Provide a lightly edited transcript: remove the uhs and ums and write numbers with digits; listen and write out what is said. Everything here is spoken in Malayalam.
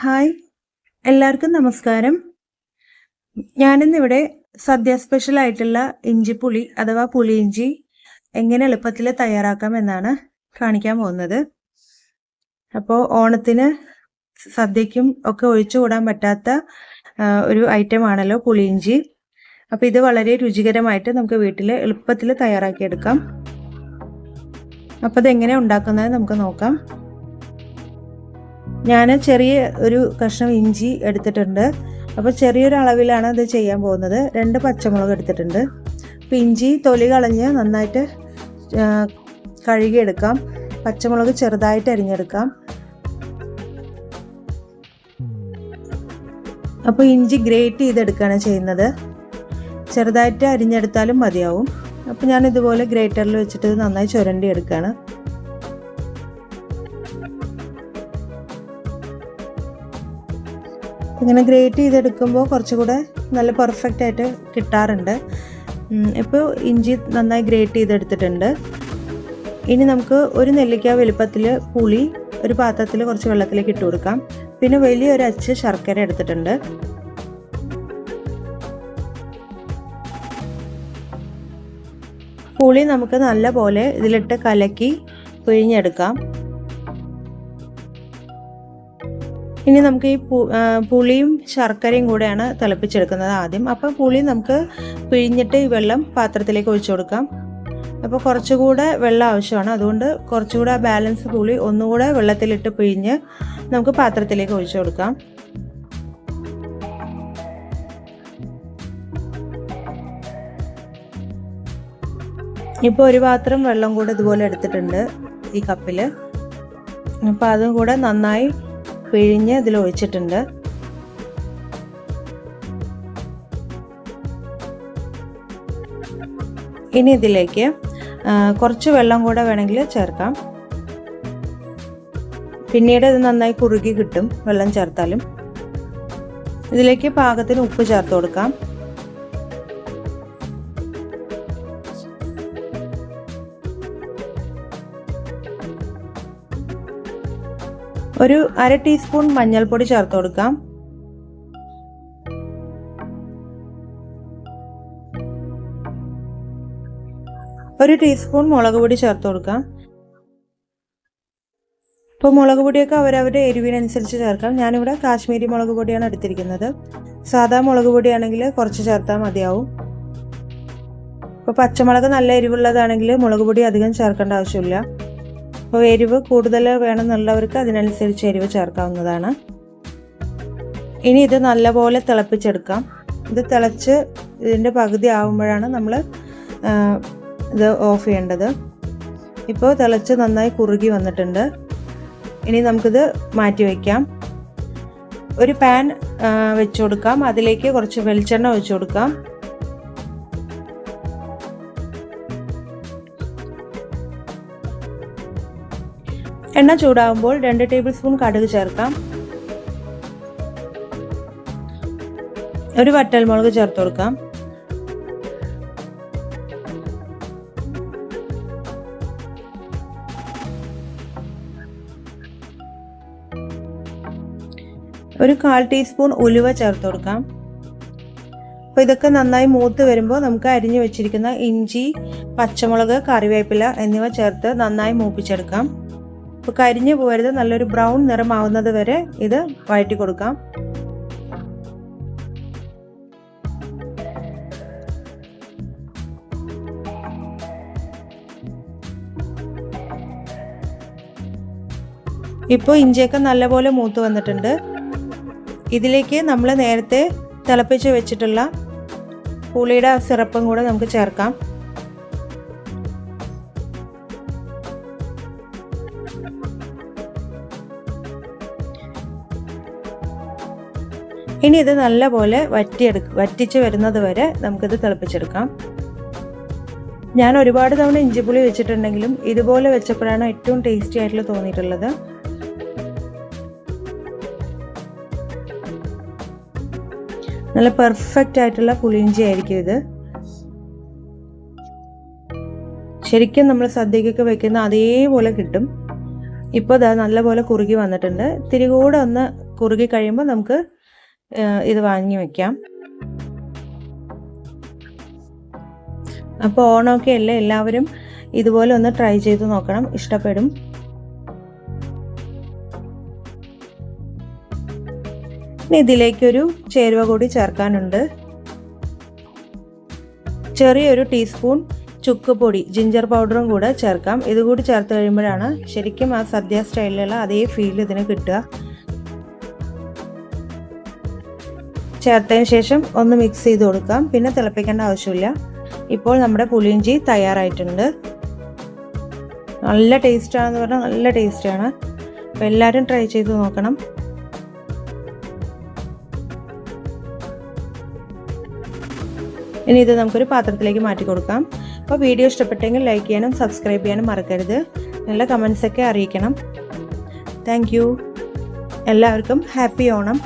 ഹായ്, എല്ലാവർക്കും നമസ്കാരം. ഞാനിന്നിവിടെ സദ്യ സ്പെഷ്യലായിട്ടുള്ള ഇഞ്ചിപ്പുളി അഥവാ പുളിയിഞ്ചി എങ്ങനെ എളുപ്പത്തിൽ തയ്യാറാക്കാം എന്നാണ് കാണിക്കാൻ പോകുന്നത്. അപ്പോൾ ഓണത്തിന് സദ്യയ്ക്കും ഒക്കെ ഒഴിച്ചുകൂടാൻ പറ്റാത്ത ഒരു ഐറ്റം ആണല്ലോ പുളിയിഞ്ചി. അപ്പോൾ ഇത് വളരെ രുചികരമായിട്ട് നമുക്ക് വീട്ടിൽ എളുപ്പത്തിൽ തയ്യാറാക്കിയെടുക്കാം. അപ്പോൾ ഇതെങ്ങനെ ഉണ്ടാക്കുന്നത് നമുക്ക് നോക്കാം. ഞാൻ ചെറിയ ഒരു കഷ്ണം ഇഞ്ചി എടുത്തിട്ടുണ്ട്. അപ്പോൾ ചെറിയൊരു അളവിലാണ് ഇത് ചെയ്യാൻ പോകുന്നത്. 2 പച്ചമുളക് എടുത്തിട്ടുണ്ട്. അപ്പോൾ ഇഞ്ചി തൊലി കളഞ്ഞ് നന്നായിട്ട് കഴുകിയെടുക്കാം. പച്ചമുളക് ചെറുതായിട്ട് അരിഞ്ഞെടുക്കാം. അപ്പോൾ ഇഞ്ചി ഗ്രേറ്റ് ചെയ്തെടുക്കുകയാണ് ചെയ്യുന്നത്. ചെറുതായിട്ട് അരിഞ്ഞെടുത്താലും മതിയാവും. അപ്പോൾ ഞാൻ ഇതുപോലെ ഗ്രേറ്ററിൽ വെച്ചിട്ട് നന്നായി ചുരണ്ടി എടുക്കുകയാണ്. ഇങ്ങനെ ഗ്രേറ്റ് ചെയ്തെടുക്കുമ്പോൾ കുറച്ചുകൂടെ നല്ല പെർഫെക്റ്റ് ആയിട്ട് കിട്ടാറുണ്ട്. ഇപ്പോൾ ഇഞ്ചി നന്നായി ഗ്രേറ്റ് ചെയ്തെടുത്തിട്ടുണ്ട്. ഇനി നമുക്ക് ഒരു നെല്ലിക്ക വലുപ്പത്തിൽ പുളി ഒരു പാത്രത്തിൽ കുറച്ച് വെള്ളത്തിലേക്ക് ഇട്ട് കൊടുക്കാം. പിന്നെ വലിയൊരു അച്ച് ശർക്കര എടുത്തിട്ടുണ്ട്. പുളി നമുക്ക് നല്ല പോലെ ഇതിലിട്ട് കലക്കി പിഴിഞ്ഞെടുക്കാം. ഇനി നമുക്ക് ഈ പുളിയും ശർക്കരയും കൂടെയാണ് തിളപ്പിച്ചെടുക്കുന്നത് ആദ്യം. അപ്പോൾ പുളി നമുക്ക് പിഴിഞ്ഞിട്ട് ഈ വെള്ളം പാത്രത്തിലേക്ക് ഒഴിച്ചു കൊടുക്കാം. അപ്പോൾ കുറച്ചുകൂടെ വെള്ളം ആവശ്യമാണ്. അതുകൊണ്ട് കുറച്ചുകൂടെ ബാലൻസ് പുളി ഒന്നുകൂടെ വെള്ളത്തിലിട്ട് പിഴിഞ്ഞ് നമുക്ക് പാത്രത്തിലേക്ക് ഒഴിച്ചു കൊടുക്കാം. ഇപ്പോൾ ഒരു പാത്രം വെള്ളം കൂടെ ഇതുപോലെ എടുത്തിട്ടുണ്ട് ഈ കപ്പിൽ. അപ്പോൾ അതും കൂടെ നന്നായി പിഴിഞ്ഞ് ഇതിൽ ഒഴിച്ചിട്ടുണ്ട്. ഇനി ഇതിലേക്ക് കുറച്ച് വെള്ളം കൂടെ വേണമെങ്കിൽ ചേർക്കാം. പിന്നീട് ഇത് നന്നായി കുറുകി കിട്ടും വെള്ളം ചേർത്താലും. ഇതിലേക്ക് പാകത്തിന് ഉപ്പ് ചേർത്ത് കൊടുക്കാം. ഒരു 1/2 ടീസ്പൂൺ മഞ്ഞൾപ്പൊടി ചേർത്ത് കൊടുക്കാം. ഒരു ടീസ്പൂൺ മുളക് പൊടി ചേർത്ത് കൊടുക്കാം. ഇപ്പോൾ മുളക് പൊടിയൊക്കെ അവരവരുടെ എരിവിനനുസരിച്ച് ചേർക്കാം. ഞാനിവിടെ കാശ്മീരി മുളക് പൊടിയാണ് എടുത്തിരിക്കുന്നത്. സാധാ മുളക് പൊടിയാണെങ്കിൽ കുറച്ച് ചേർത്താൽ മതിയാവും. ഇപ്പോൾ പച്ചമുളക് നല്ല എരിവുള്ളതാണെങ്കിൽ മുളക് പൊടി അധികം ചേർക്കേണ്ട ആവശ്യമില്ല. അപ്പോൾ എരിവ് കൂടുതൽ വേണമെന്നുള്ളവർക്ക് അതിനനുസരിച്ച് എരിവ് ചേർക്കാവുന്നതാണ്. ഇനി ഇത് നല്ലപോലെ തിളപ്പിച്ചെടുക്കാം. ഇത് തിളച്ച് ഇതിൻ്റെ പകുതി ആകുമ്പോഴാണ് നമ്മൾ ഇത് ഓഫ് ചെയ്യേണ്ടത്. ഇപ്പോൾ തിളച്ച് നന്നായി കുറുകി വന്നിട്ടുണ്ട്. ഇനി നമുക്കിത് മാറ്റി വയ്ക്കാം. ഒരു പാൻ വെച്ച് കൊടുക്കാം. അതിലേക്ക് കുറച്ച് വെളിച്ചെണ്ണ ഒഴിച്ചു കൊടുക്കാം. എണ്ണ ചൂടാകുമ്പോൾ 2 ടേബിൾ സ്പൂൺ കടുക് ചേർക്കാം. ഒരു വറ്റൽമുളക് ചേർത്ത് കൊടുക്കാം. ഒരു 1/4 ടീസ്പൂൺ ഉലുവ ചേർത്ത് കൊടുക്കാം. അപ്പോൾ ഇതൊക്കെ നന്നായി മൂത്ത് വരുമ്പോൾ നമുക്ക് അരിഞ്ഞു വെച്ചിരിക്കുന്ന ഇഞ്ചി, പച്ചമുളക്, കറിവേപ്പില എന്നിവ ചേർത്ത് നന്നായി മൂപ്പിച്ചെടുക്കാം. അപ്പോൾ കരിഞ്ഞു പോകരുത്. നല്ലൊരു ബ്രൗൺ നിറമാവുന്നത് വരെ ഇത് വഴറ്റി കൊടുക്കാം. ഇപ്പോൾ ഇഞ്ചിയൊക്കെ നല്ലപോലെ മൂത്ത് വന്നിട്ടുണ്ട്. ഇതിലേക്ക് നമ്മൾ നേരത്തെ തിളപ്പിച്ച് വെച്ചിട്ടുള്ള പുളിയുടെ സിറപ്പും കൂടെ നമുക്ക് ചേർക്കാം. ഇനി ഇത് നല്ലപോലെ വറ്റിച്ച് വരുന്നത് വരെ നമുക്കിത് തിളപ്പിച്ചെടുക്കാം. ഞാൻ ഒരുപാട് തവണ ഇഞ്ചിപ്പുളി വെച്ചിട്ടുണ്ടെങ്കിലും ഇതുപോലെ വെച്ചപ്പോഴാണ് ഏറ്റവും ടേസ്റ്റി ആയിട്ടുള്ള തോന്നിയിട്ടുള്ളത്. നല്ല പെർഫെക്റ്റ് ആയിട്ടുള്ള പുളിയിഞ്ചി ആയിരിക്കും ഇത്. ശരിക്കും നമ്മൾ സദ്യക്കൊക്കെ വെക്കുന്ന അതേപോലെ കിട്ടും. ഇപ്പോൾ ഇതാ നല്ലപോലെ കുറുകി വന്നിട്ടുണ്ട്. ഇത്തിരി കൂടെ ഒന്ന് കുറുകി കഴിയുമ്പോൾ നമുക്ക് ഇത് വാങ്ങി വയ്ക്കാം. അപ്പോൾ ഓണമൊക്കെ അല്ലേ, എല്ലാവരും ഇതുപോലെ ഒന്ന് ട്രൈ ചെയ്ത് നോക്കണം, ഇഷ്ടപ്പെടും. ഇനി ഇതിലേക്കൊരു ചേരുവ കൂടി ചേർക്കാനുണ്ട്. ചെറിയൊരു ടീസ്പൂൺ ചുക്ക് പൊടി, ജിഞ്ചർ പൗഡറും കൂടെ ചേർക്കാം. ഇതുകൂടി ചേർത്ത് കഴിയുമ്പോഴാണ് ശരിക്കും ആ സദ്യ സ്റ്റൈലിലുള്ള അതേ ഫീൽ ഇതിന് കിട്ടുക. ചേർത്തതിന് ശേഷം ഒന്ന് മിക്സ് ചെയ്ത് കൊടുക്കാം. പിന്നെ തിളപ്പിക്കേണ്ട ആവശ്യമില്ല. ഇപ്പോൾ നമ്മുടെ പുളിയിഞ്ചി തയ്യാറായിട്ടുണ്ട്. നല്ല ടേസ്റ്റാണെന്ന് പറഞ്ഞാൽ നല്ല ടേസ്റ്റാണ്. അപ്പോൾ എല്ലാവരും ട്രൈ ചെയ്ത് നോക്കണം. ഇനി ഇത് നമുക്കൊരു പാത്രത്തിലേക്ക് മാറ്റി കൊടുക്കാം. അപ്പോൾ വീഡിയോ ഇഷ്ടപ്പെട്ടെങ്കിൽ ലൈക്ക് ചെയ്യാനും സബ്സ്ക്രൈബ് ചെയ്യാനും മറക്കരുത്. നല്ല കമൻസൊക്കെ അറിയിക്കണം. Thank you. എല്ലാവർക്കും ഹാപ്പി ഓണം.